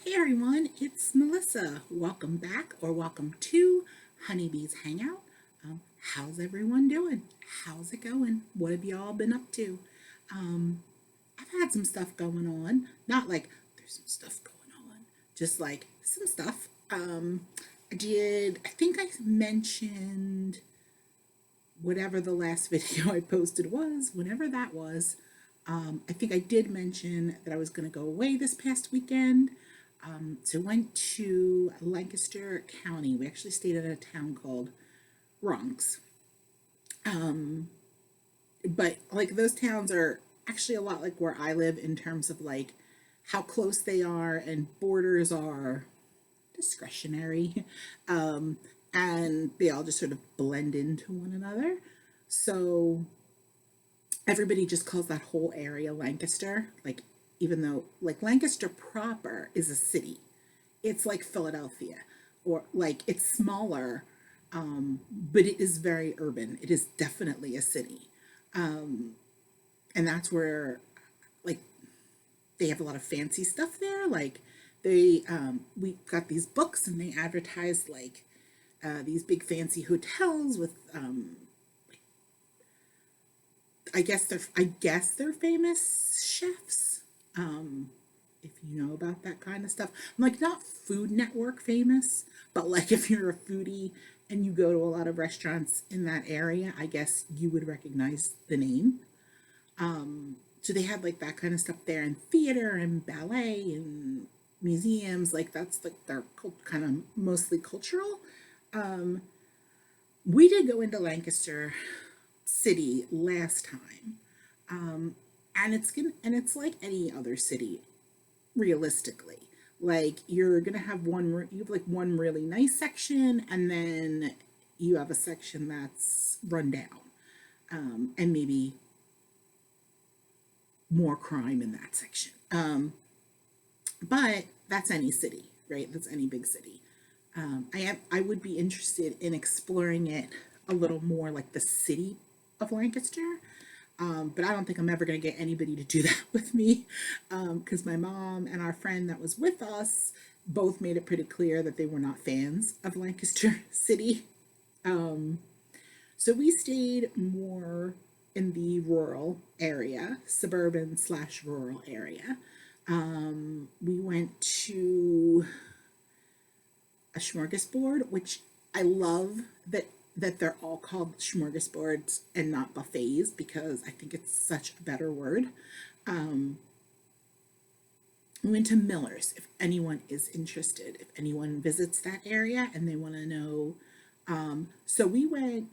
Hey everyone, it's Melissa. Welcome back or welcome to Honeybee's Hangout. How's everyone doing? How's it going? What have y'all been up to? Um, I've had some stuff going on. Not like there's some stuff going on, just like some stuff. I think I mentioned whatever the last video I posted was, whenever that was. I think I did mention that I was going to go away this past weekend. So I went to Lancaster County. We actually stayed at a town called Bronx. But like those towns are actually a lot like where I live in terms of like how close they are and borders are discretionary. And they all just sort of blend into one another. So everybody just calls that whole area Lancaster. Like, even though, like, Lancaster proper is a city, it's like Philadelphia, or like it's smaller, but it is very urban. It is definitely a city. And that's where, like, they have a lot of fancy stuff there. Like, we got these books and they advertised, like, these big fancy hotels with I guess they're famous chefs. If you know about that kind of stuff. I'm like not Food Network famous, but like if you're a foodie and you go to a lot of restaurants in that area, I guess you would recognize the name. So they had like that kind of stuff there, and theater and ballet and museums. Like that's like they're kind of mostly cultural. We did go into Lancaster City last time, and it's like any other city realistically. Like you're gonna have you have like one really nice section, and then you have a section that's run down, and maybe more crime in that section. But that's any city, right? That's any big city. I would be interested in exploring it a little more, like the city of Lancaster. But I don't think I'm ever going to get anybody to do that with me, because my mom and our friend that was with us both made it pretty clear that they were not fans of Lancaster City. So we stayed more in the rural area, suburban slash rural area. We went to a smorgasbord, which I love that they're all called smorgasbords and not buffets, because I think it's such a better word. We went to Miller's if anyone is interested, if anyone visits that area and they want to know. So we went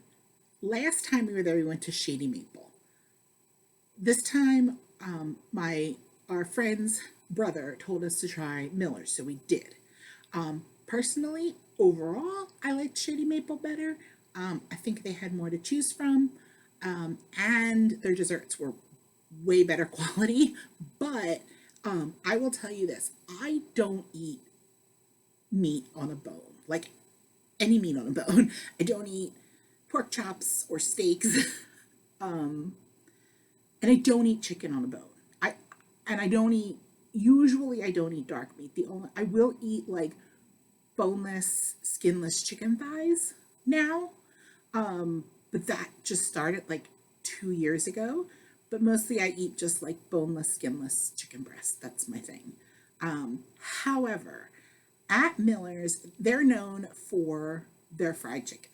last time we were there. We went to Shady Maple. This time, my our friend's brother told us to try Miller's, so we did. Personally, overall, I liked Shady Maple better. I think they had more to choose from, and their desserts were way better quality. But I will tell you this: I don't eat meat on a bone, like any meat on a bone. I don't eat pork chops or steaks, and I don't eat chicken on a bone. I don't eat. Usually, I don't eat dark meat. The only I will eat like boneless, skinless chicken thighs now. But that just started like 2 years ago. But mostly I eat just like boneless, skinless chicken breast. That's my thing. However, at Miller's, they're known for their fried chicken.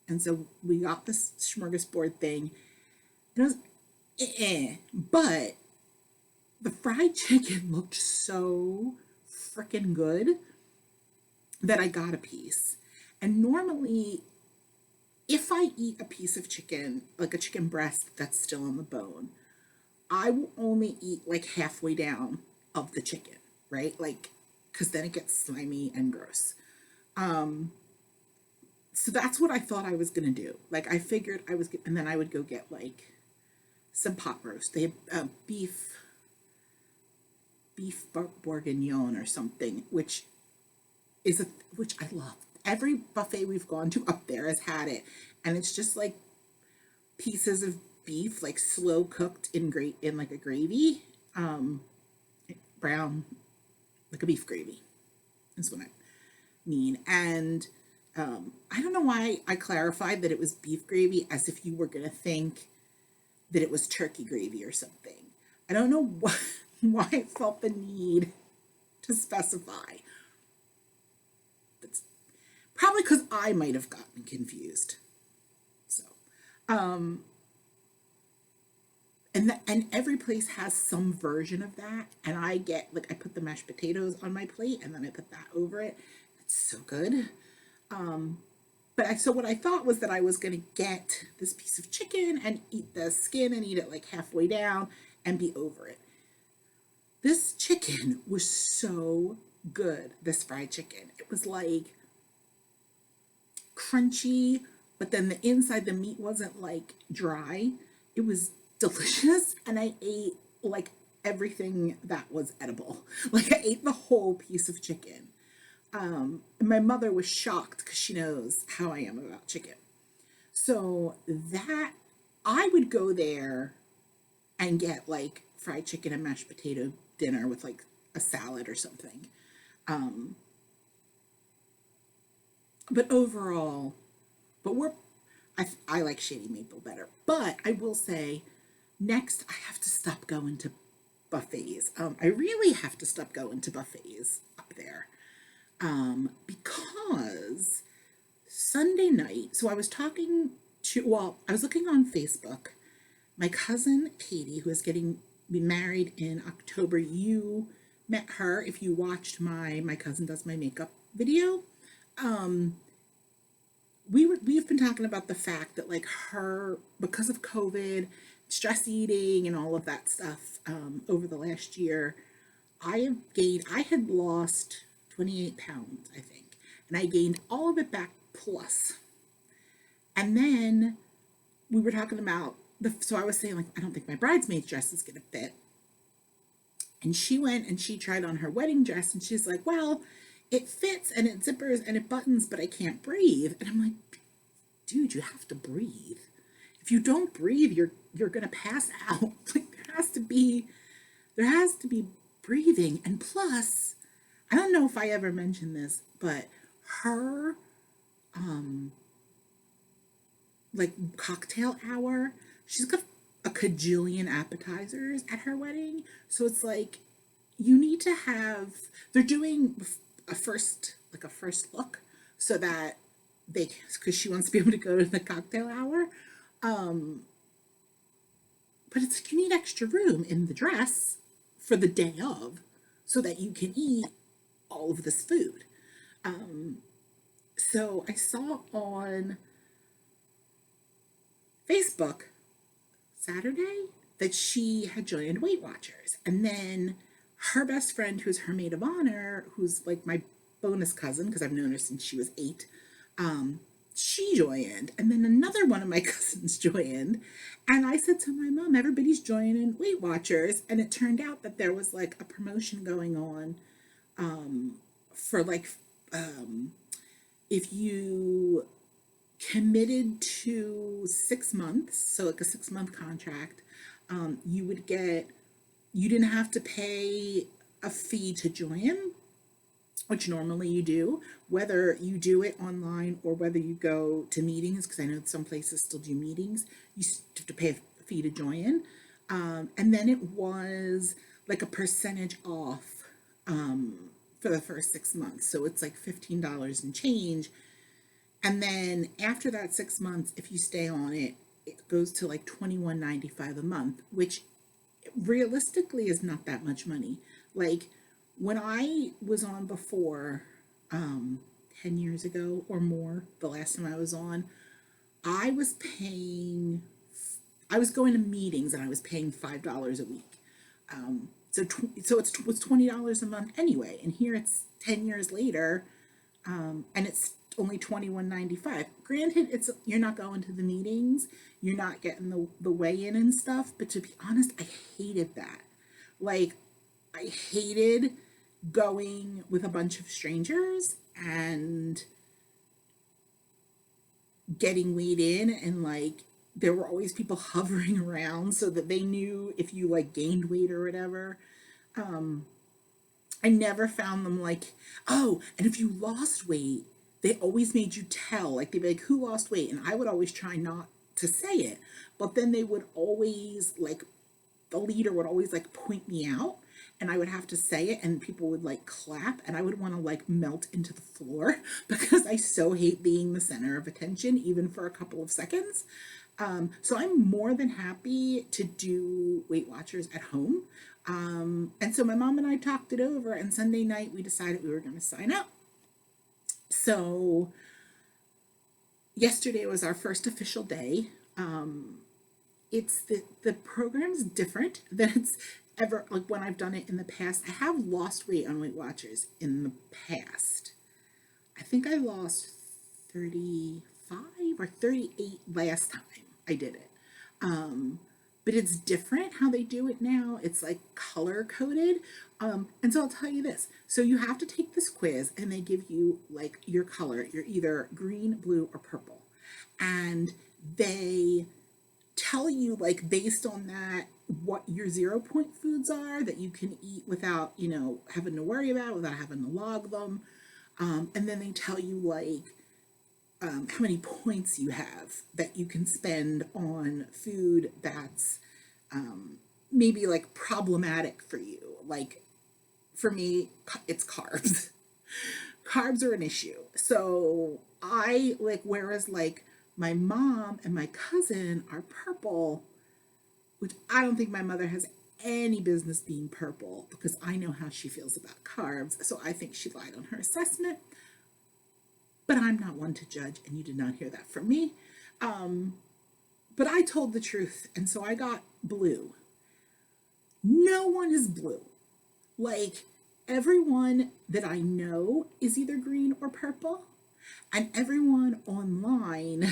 And so we got this smorgasbord thing. And it was but the fried chicken looked so freaking good that I got a piece. And normally, if I eat a piece of chicken, like a chicken breast that's still on the bone, I will only eat like halfway down of the chicken, right? Like, because then it gets slimy and gross. So that's what I thought I was gonna do. Like, I figured and then I would go get like some pot roast. They have beef bourguignon or something, which I love. Every buffet we've gone to up there has had it, and it's just like pieces of beef, like slow cooked in like a gravy, brown, like a beef gravy. is what I mean. And I don't know why I clarified that it was beef gravy as if you were going to think that it was turkey gravy or something. I don't know why I felt the need to specify. It's probably because I might have gotten confused. So, and every place has some version of that. And I get like I put the mashed potatoes on my plate and then I put that over it. It's so good. So what I thought was that I was going to get this piece of chicken and eat the skin and eat it like halfway down and be over it. This chicken was so good, this fried chicken. It was like crunchy, but then the inside, the meat wasn't like dry. It was delicious, and I ate like everything that was edible. Like I ate the whole piece of chicken. And my mother was shocked because she knows how I am about chicken. So that I would go there and get like fried chicken and mashed potato dinner with like a salad or something. But overall, but we're I like Shady Maple better. But I will say, next I have to stop going to buffets. I really have to stop going to buffets up there because Sunday night. So I was talking to I was looking on Facebook. My cousin Katie, who is getting married in October, you met her if you watched my cousin does my makeup video. We've been talking about the fact that like her, because of COVID, stress eating and all of that stuff, over the last year, I had lost 28 pounds, I think, and I gained all of it back plus. And then we were talking about so I was saying like I don't think my bridesmaid's dress is gonna fit, and she went and she tried on her wedding dress and she's like, well, it fits and it zippers and it buttons, but I can't breathe. And I'm like, dude, you have to breathe. If you don't breathe, you're gonna pass out. Like there has to be breathing. And plus, I don't know if I ever mentioned this, but her like cocktail hour, she's got a cajillion appetizers at her wedding. So it's like you need to have they're doing a first look so that they because she wants to be able to go to the cocktail hour. But it's like you need extra room in the dress for the day of so that you can eat all of this food. So I saw on Facebook Saturday that she had joined Weight Watchers. And then her best friend, who's her maid of honor, who's like my bonus cousin, because I've known her since she was 8, she joined. And then another one of my cousins joined. And I said to my mom, everybody's joining Weight Watchers. And it turned out that there was like a promotion going on for like, if you committed to 6 months, so like a 6-month contract, you didn't have to pay a fee to join, which normally you do, whether you do it online or whether you go to meetings, because I know some places still do meetings, you have to pay a fee to join. And then it was like a percentage off for the first 6 months. So it's like $15 and change. And then after that 6 months, if you stay on it, it goes to like $21.95 a month, which realistically is not that much money. Like when I was on before, 10 years ago or more, the last time I was on, I was paying, I was going to meetings and I was paying $5 a week. So it was $20 a month anyway. And here it's 10 years later, and it's only $21.95. Granted, it's you're not going to the meetings, you're not getting the weigh in and stuff. But to be honest, I hated that. Like, I hated going with a bunch of strangers and getting weighed in, and like there were always people hovering around so that they knew if you like gained weight or whatever. I never found them like, oh, and if you lost weight, they always made you tell. Like they'd be like, who lost weight? And I would always try not to say it. But then they would always like, the leader would always like point me out and I would have to say it and people would like clap and I would want to like melt into the floor because I so hate being the center of attention, even for a couple of seconds. So I'm more than happy to do Weight Watchers at home. And so my mom and I talked it over, and Sunday night we decided we were going to sign up. So yesterday was our first official day. It's the program's different than it's ever like when I've done it in the past. I have lost weight on Weight Watchers in the past. I think I lost 35 or 38 last time I did it. But it's different how they do it now. It's like color coded. And so I'll tell you this. So you have to take this quiz and they give you like your color. You're either green, blue, or purple. And they tell you like based on that what your 0 point foods are that you can eat without, having to worry about, without having to log them. And then they tell you like how many points you have that you can spend on food that's maybe like problematic for you. Like for me, it's carbs. Carbs are an issue. So I like, whereas like my mom and my cousin are purple, which I don't think my mother has any business being purple because I know how she feels about carbs. So I think she lied on her assessment. But I'm not one to judge, and you did not hear that from me. But I told the truth, and so I got blue. No one is blue. Like, everyone that I know is either green or purple, and everyone online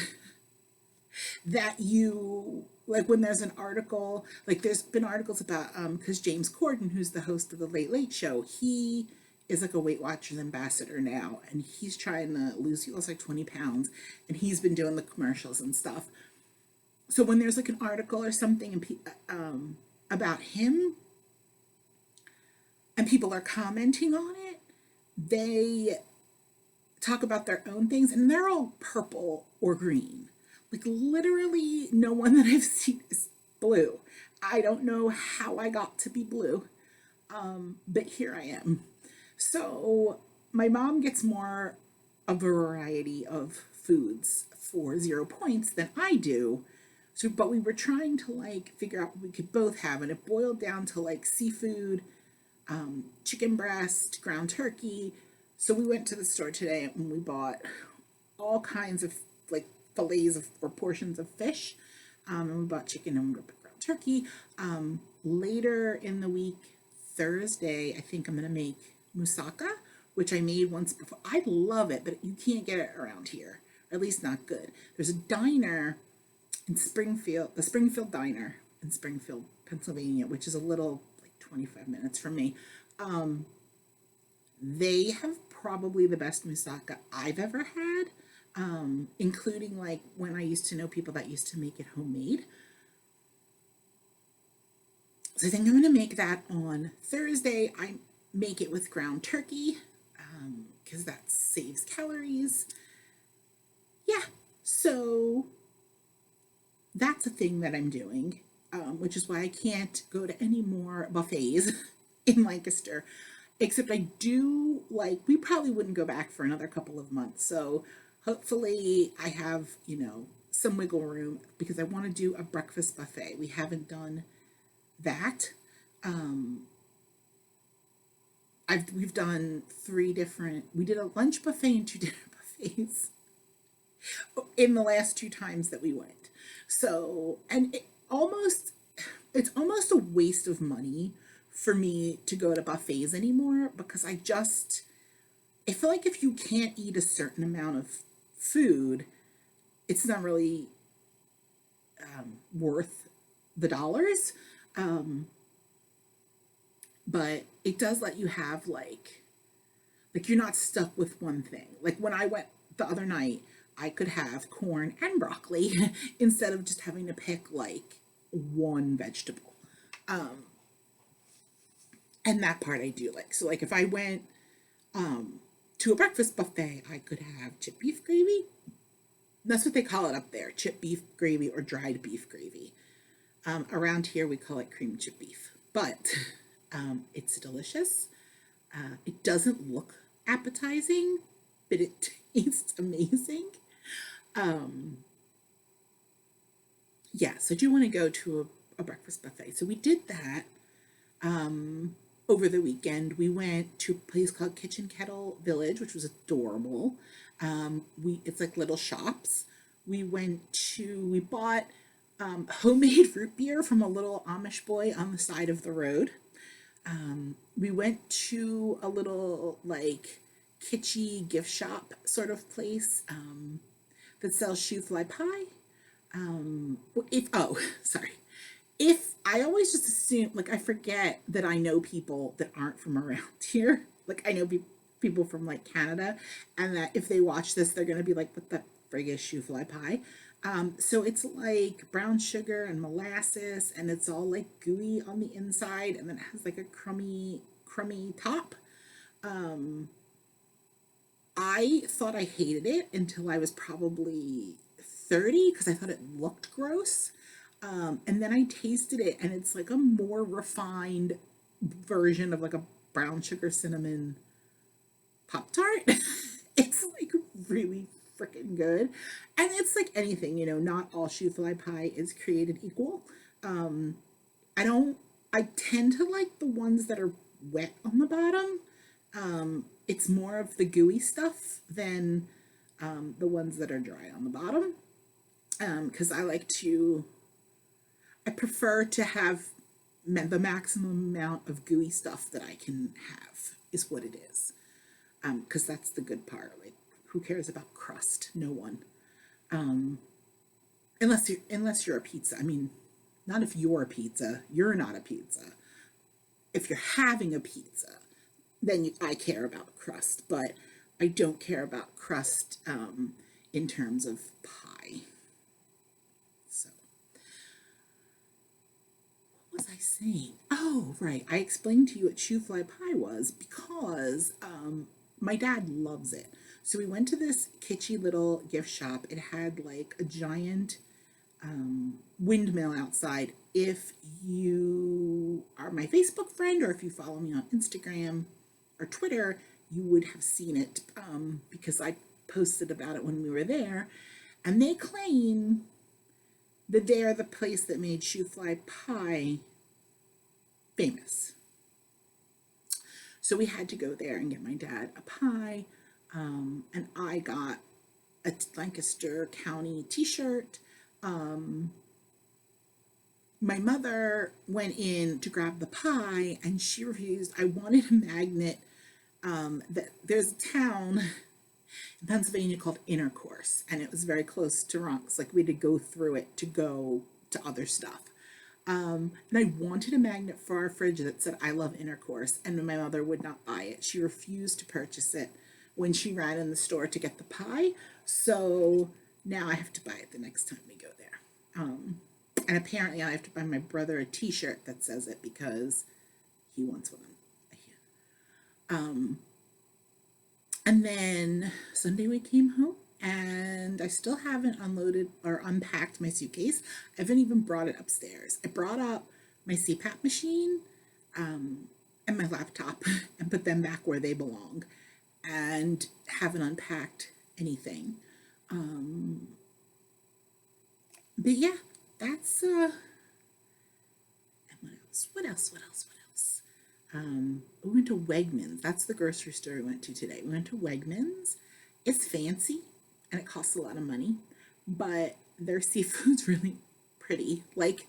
that you like when there's an article, like there's been articles about because James Corden, who's the host of the Late Late Show, he is like a Weight Watchers ambassador now, and he's trying to lose. He lost like 20 pounds, and he's been doing the commercials and stuff. So when there's like an article or something about him, and people are commenting on it, they talk about their own things, and they're all purple or green. Like literally, no one that I've seen is blue. I don't know how I got to be blue, but here I am. So my mom gets more a variety of foods for 0 points than I do. So, but we were trying to like figure out what we could both have, and it boiled down to like seafood, chicken breast, ground turkey. So we went to the store today and we bought all kinds of like fillets of or portions of fish, and we bought chicken and ground turkey. Later in the week, Thursday, I think I'm gonna make moussaka, which I made once before. I love it, but you can't get it around here, or at least not good. There's a diner in Springfield, the Springfield Diner in Springfield, Pennsylvania, which is a little like 25 minutes from me. They have probably the best moussaka I've ever had, including like when I used to know people that used to make it homemade. So I think I'm going to make that on Thursday. I make it with ground turkey because that saves calories. Yeah, so that's a thing that I'm doing, which is why I can't go to any more buffets in Lancaster. Except I do like, we probably wouldn't go back for another couple of months. So hopefully I have, some wiggle room because I want to do a breakfast buffet. We haven't done that. We've done we did a lunch buffet and 2 dinner buffets in the last 2 times that we went. So, and it's almost a waste of money for me to go to buffets anymore because I feel like if you can't eat a certain amount of food, it's not really worth the dollars. But it does let you have like you're not stuck with one thing. Like when I went the other night, I could have corn and broccoli instead of just having to pick like one vegetable. And that part I do like. So like if I went to a breakfast buffet, I could have chip beef gravy. That's what they call it up there, chip beef gravy or dried beef gravy. Around here, we call it cream chip beef, but it's delicious. It doesn't look appetizing, but it tastes amazing. Yeah, so I do want to go to a breakfast buffet. So we did that over the weekend. We went to a place called Kitchen Kettle Village, which was adorable. It's like little shops. We bought homemade root beer from a little Amish boy on the side of the road. We went to a little like kitschy gift shop sort of place that sells shoe fly pie. If oh sorry, if I always just assume, like, I forget that I know people that aren't from around here. Like I know people from like Canada, and that if they watch this, they're gonna be like, "What the frig is shoe fly pie?" So it's like brown sugar and molasses, and it's all like gooey on the inside, and then it has like a crummy top. I thought I hated it until I was probably 30 because I thought it looked gross. And then I tasted it, and it's like a more refined version of like a brown sugar cinnamon Pop Tart. It's like really freaking good. And it's like anything, not all shoe fly pie is created equal. I don't, I tend to like the ones that are wet on the bottom. It's more of the gooey stuff than the ones that are dry on the bottom. Because I prefer to have the maximum amount of gooey stuff that I can have, is what it is. Because that's the good part. Like, who cares about crust? No one. Unless you're a pizza. I mean, not if you're a pizza. You're not a pizza. If you're having a pizza, then I care about crust, but I don't care about crust in terms of pie. So, what was I saying? Oh, right. I explained to you what shoe fly pie was because my dad loves it. So we went to this kitschy little gift shop. It had like a giant windmill outside. If you are my Facebook friend or if you follow me on Instagram or Twitter, you would have seen it because I posted about it when we were there. And they claim that they are the place that made shoe fly pie famous. So we had to go there and get my dad a pie. And I got a Lancaster County t-shirt. My mother went in to grab the pie and she refused. I wanted a magnet. That there's a town in Pennsylvania called Intercourse, and it was very close to Ronks. Like we had to go through it to go to other stuff. And I wanted a magnet for our fridge that said "I love Intercourse," and my mother would not buy it. She refused to purchase it when she ran in the store to get the pie. So now I have to buy it the next time we go there. And apparently I have to buy my brother a T-shirt that says it because he wants one. And then Sunday we came home and I still haven't unloaded or unpacked my suitcase. I haven't even brought it upstairs. I brought up my CPAP machine and my laptop and put them back where they belong and haven't unpacked anything. But yeah, that's and what else? What else? What else? What else? We went to Wegmans. That's the grocery store we went to today. We went to Wegmans. It's fancy and it costs a lot of money, but their seafood's really pretty. Like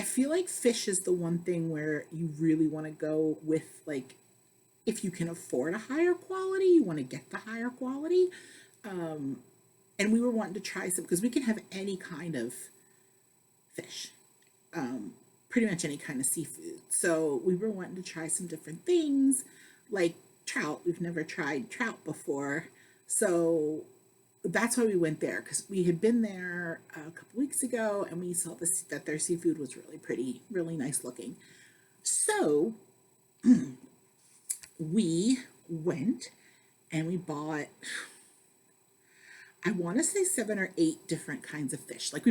I feel like fish is the one thing where you really want to go with, like, if you can afford a higher quality, you want to get the higher quality. And we were wanting to try some because we can have any kind of fish, pretty much any kind of seafood. So we were wanting to try some different things, like trout. We've never tried trout before, so that's why we went there, because we had been there a couple weeks ago and we saw that their seafood was really pretty, really nice looking. So we went and we bought, I want to say 7 or 8 different kinds of fish. Like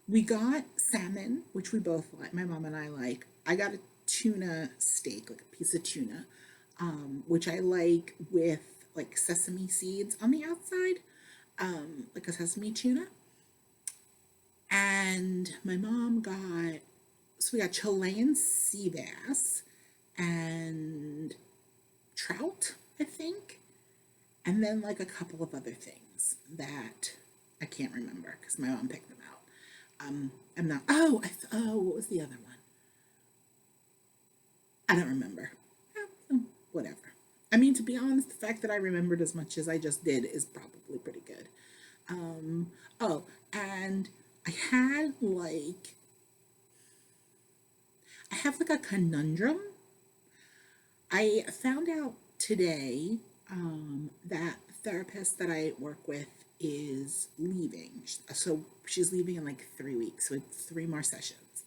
we got salmon, which we both like. My mom and I like. I got a tuna steak, like a piece of tuna, which I like with like sesame seeds on the outside, like a sesame tuna. And my mom got, so we got Chilean sea bass and trout, I think, and then like a couple of other things that I can't remember because my mom picked them out. I'm not. Oh, what was the other one? I don't remember. Whatever. I mean, to be honest, the fact that I remembered as much as I just did is probably pretty good. Oh, and I had like I have like a conundrum. I found out today that the therapist that I work with is leaving. So she's leaving in like 3 weeks, with 3 more sessions.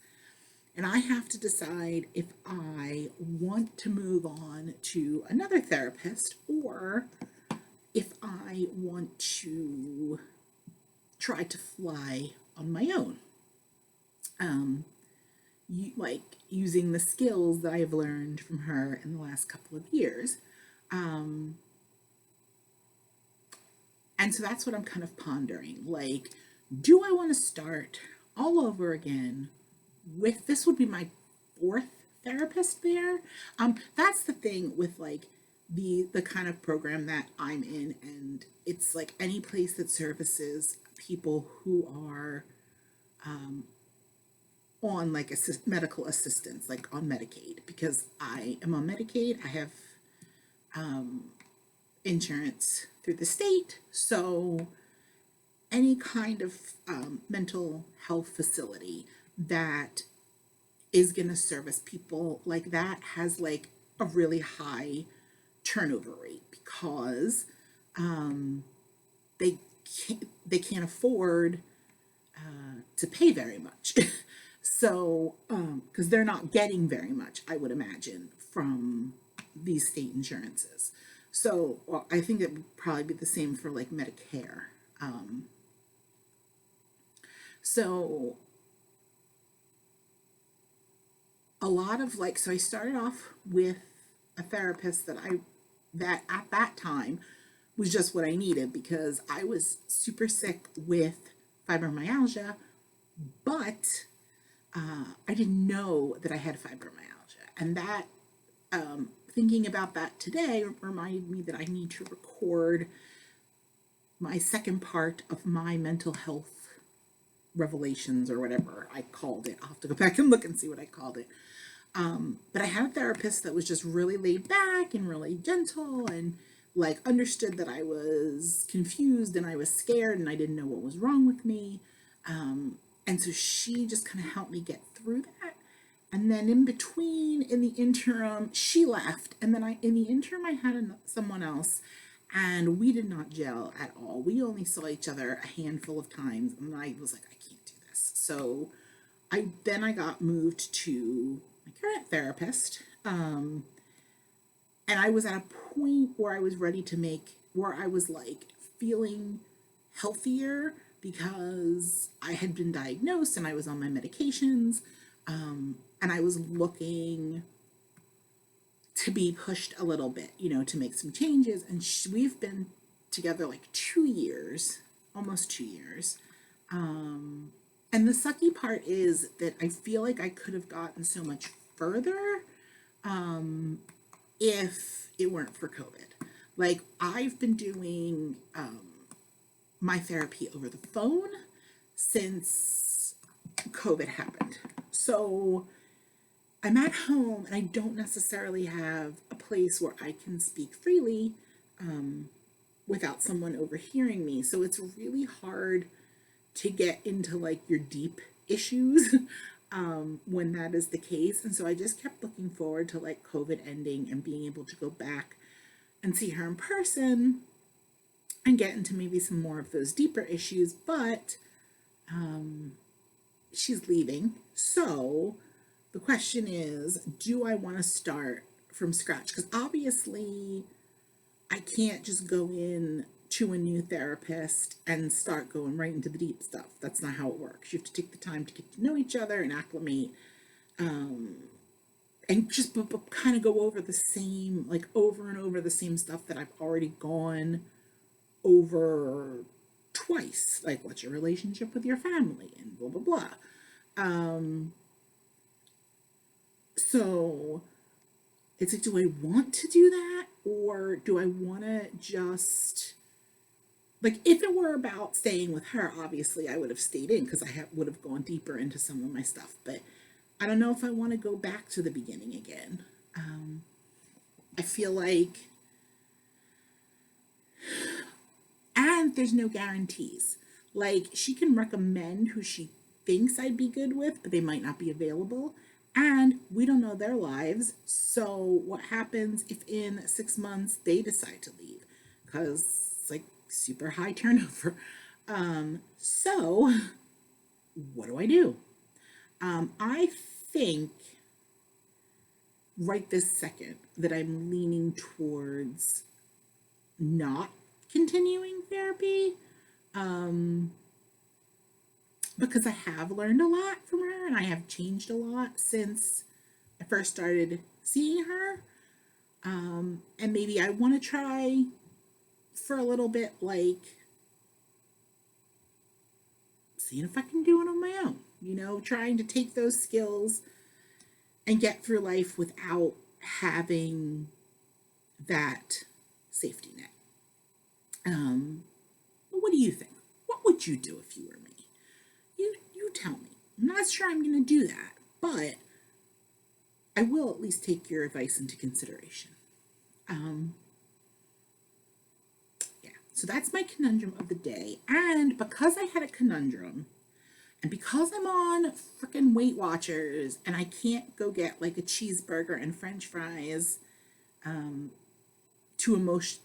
And I have to decide if I want to move on to another therapist or if I want to try to fly on my own. Like using the skills that I've learned from her in the last couple of years. And so that's what I'm kind of pondering. Like, do I want to start all over again with, this would be my 4th therapist there? That's the thing with like the kind of program that I'm in, and it's like any place that services people who are on like medical assistance, like on Medicaid, because I am on Medicaid. I have insurance through the state, so any kind of mental health facility that is going to service people like that has like a really high turnover rate because they can't afford to pay very much. So, because they're not getting very much, I would imagine, from these state insurances. So, well, I think it would probably be the same for like Medicare. So, a lot of like, so I started off with a therapist that at that time was just what I needed because I was super sick with fibromyalgia, but I didn't know that I had fibromyalgia. And that, thinking about that today reminded me that I need to record my second part of my mental health revelations or whatever I called it. I'll have to go back and look and see what I called it. But I had a therapist that was just really laid back and really gentle and like understood that I was confused and I was scared and I didn't know what was wrong with me. And so she just kind of helped me get through that. And then in between, in the interim, she left. And then in the interim, I had someone else, and we did not gel at all. We only saw each other a handful of times, and I was like, I can't do this. So I got moved to my current therapist, and I was at a point where I was ready to where I was like feeling healthier because I had been diagnosed and I was on my medications, and I was looking to be pushed a little bit, to make some changes. And we've been together like 2 years, almost 2 years. And the sucky part is that I feel like I could have gotten so much further if it weren't for COVID. Like, I've been doing my therapy over the phone since COVID happened. So I'm at home and I don't necessarily have a place where I can speak freely without someone overhearing me. So it's really hard to get into like your deep issues when that is the case. And so I just kept looking forward to like COVID ending and being able to go back and see her in person and get into maybe some more of those deeper issues. But she's leaving. So The question is, do I want to start from scratch? Because obviously, I can't just go in to a new therapist and start going right into the deep stuff. That's not how it works. You have to take the time to get to know each other and acclimate, and just kind of go over the same, like over and over the same stuff that I've already gone over twice. Like, what's your relationship with your family and blah, blah, blah. So it's like, do I want to do that? Or do I want to just, like, if it were about staying with her, obviously I would have stayed in because would have gone deeper into some of my stuff. But I don't know if I want to go back to the beginning again. I feel like, and there's no guarantees. Like, she can recommend who she thinks I'd be good with, but they might not be available. And we don't know their lives. So, what happens if in 6 months they decide to leave? Because it's like super high turnover. So, what do I do? I think right this second that I'm leaning towards not continuing therapy, because I have learned a lot from her and I have changed a lot since I first started seeing her. And maybe I want to try for a little bit, like, seeing if I can do it on my own, trying to take those skills and get through life without having that safety net. But what do you think? What would you do if you were me? You tell me. I'm not sure I'm going to do that, but I will at least take your advice into consideration. Yeah, so that's my conundrum of the day. And because I had a conundrum, and because I'm on freaking Weight Watchers and I can't go get like a cheeseburger and French fries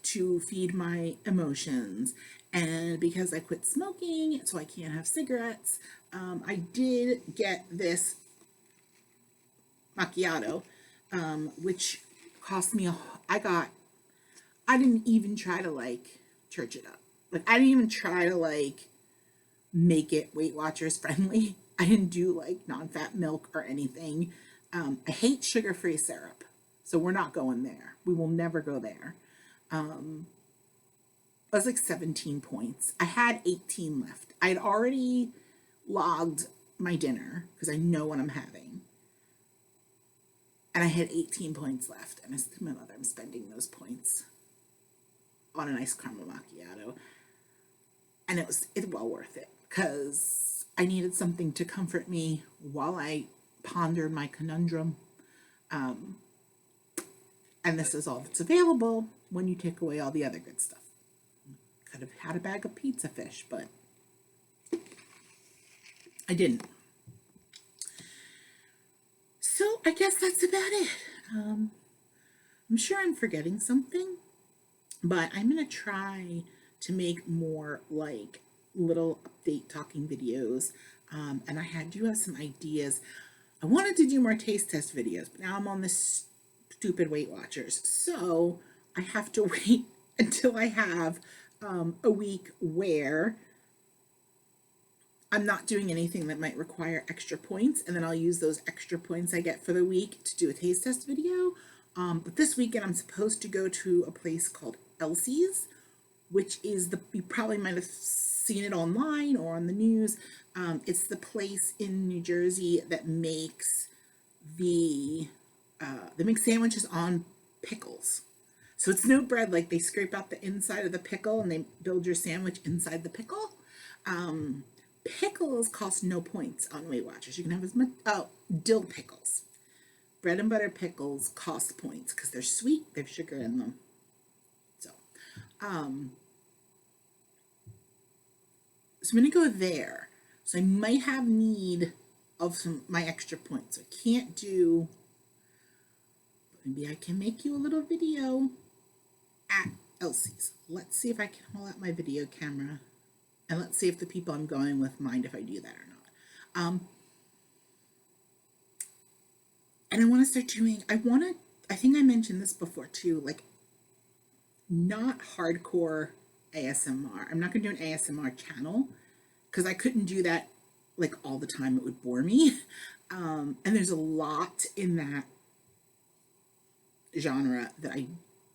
to feed my emotions, and because I quit smoking, so I can't have cigarettes, I did get this macchiato, which cost me I didn't even try to like church it up. Like, I didn't even try to like make it Weight Watchers friendly. I didn't do like non-fat milk or anything. I hate sugar-free syrup, so we're not going there. We will never go there. It was like 17 points. I had 18 left. I had already logged my dinner because I know what I'm having. And I had 18 points left. And I said to my mother, I'm spending those points on a nice caramel macchiato. And it's well worth it because I needed something to comfort me while I pondered my conundrum. And this is all that's available when you take away all the other good stuff. Could have had a bag of pizza fish, but I didn't. So I guess that's about it. I'm sure I'm forgetting something, but I'm going to try to make more like little update talking videos. And I do have some ideas. I wanted to do more taste test videos, but now I'm on this stupid Weight Watchers. So I have to wait until I have a week where I'm not doing anything that might require extra points, and then I'll use those extra points I get for the week to do a taste test video. But this weekend I'm supposed to go to a place called Elsie's, which is you probably might have seen it online or on the news. It's the place in New Jersey that makes they make sandwiches on pickles. So it's no bread, like they scrape out the inside of the pickle and they build your sandwich inside the pickle. Pickles cost no points on Weight Watchers. You can have as much, dill pickles. Bread and butter pickles cost points because they're sweet, they have sugar in them. So I'm gonna go there. So I might have need of my extra points. So I can't do, maybe I can make you a little video at Elsie's. Let's see if I can hold out my video camera, and let's see if the people I'm going with mind if I do that or not. And I want to start doing, I think I mentioned this before too, like not hardcore ASMR. I'm not going to do an ASMR channel because I couldn't do that like all the time. It would bore me. And there's a lot in that genre that I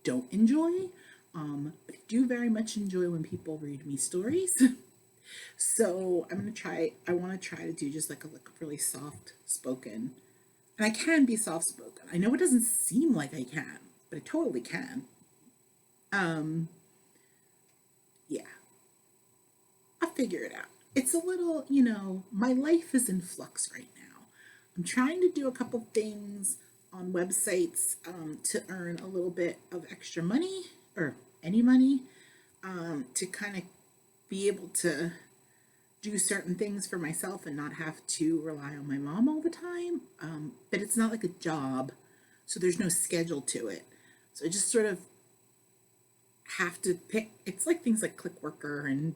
don't enjoy. But I do very much enjoy when people read me stories. So I want to try to do just like a really soft spoken. And I can be soft spoken. I know it doesn't seem like I can, but I totally can. Yeah, I'll figure it out. It's a little, my life is in flux right now. I'm trying to do a couple things on websites to earn a little bit of extra money or any money to kind of be able to do certain things for myself and not have to rely on my mom all the time. But it's not like a job, so there's no schedule to it. So I just sort of have to pick. It's like things like Clickworker and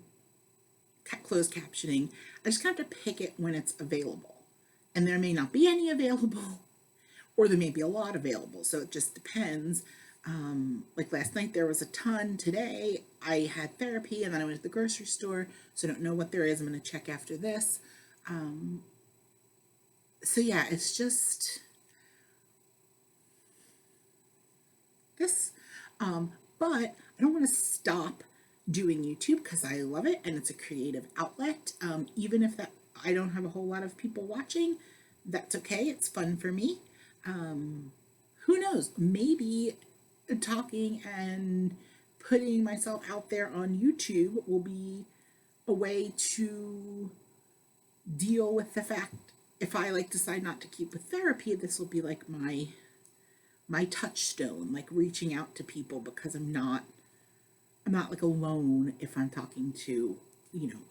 closed captioning. I just kind of have to pick it when it's available. And there may not be any available, or there may be a lot available. So it just depends. Like last night, there was a ton. Today, I had therapy, and then I went to the grocery store. So I don't know what there is. I'm going to check after this. So yeah, it's just this. But I don't want to stop doing YouTube because I love it and it's a creative outlet. Even if that I don't have a whole lot of people watching, that's okay. It's fun for me. Who knows? Maybe talking and putting myself out there on YouTube will be a way to deal with the fact if I like decide not to keep with therapy, this will be like my touchstone, like reaching out to people because I'm not like alone if I'm talking to,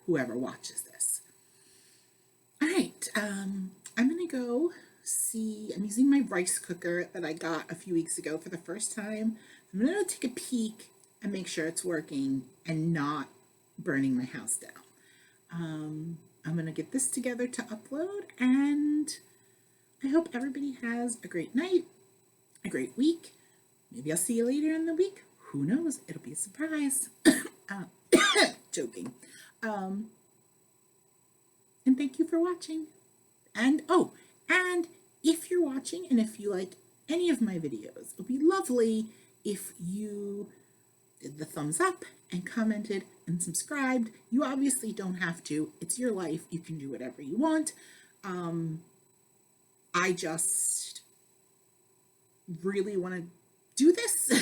whoever watches this. All right, I'm gonna go see. I'm using my rice cooker that I got a few weeks ago for the first time. I'm gonna go take a peek and make sure it's working and not burning my house down. I'm gonna get this together to upload, and I hope everybody has a great night, a great week. Maybe I'll see you later in the week. Who knows? It'll be a surprise. Joking. And thank you for watching. And and if you're watching and if you like any of my videos, it would be lovely if you did the thumbs up and commented and subscribed. You obviously don't have to. It's your life. You can do whatever you want. I just really want to do this.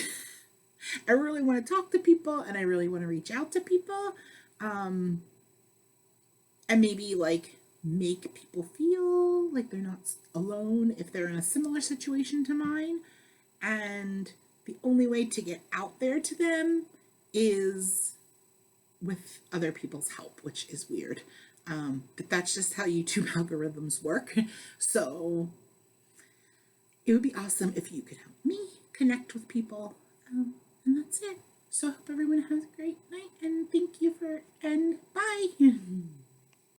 I really want to talk to people and I really want to reach out to people. And maybe like make people feel like they're not alone if they're in a similar situation to mine. And the only way to get out there to them is with other people's help, which is weird. But that's just how YouTube algorithms work. So it would be awesome if you could help me connect with people. And that's it. So I hope everyone has a great night and thank you and bye.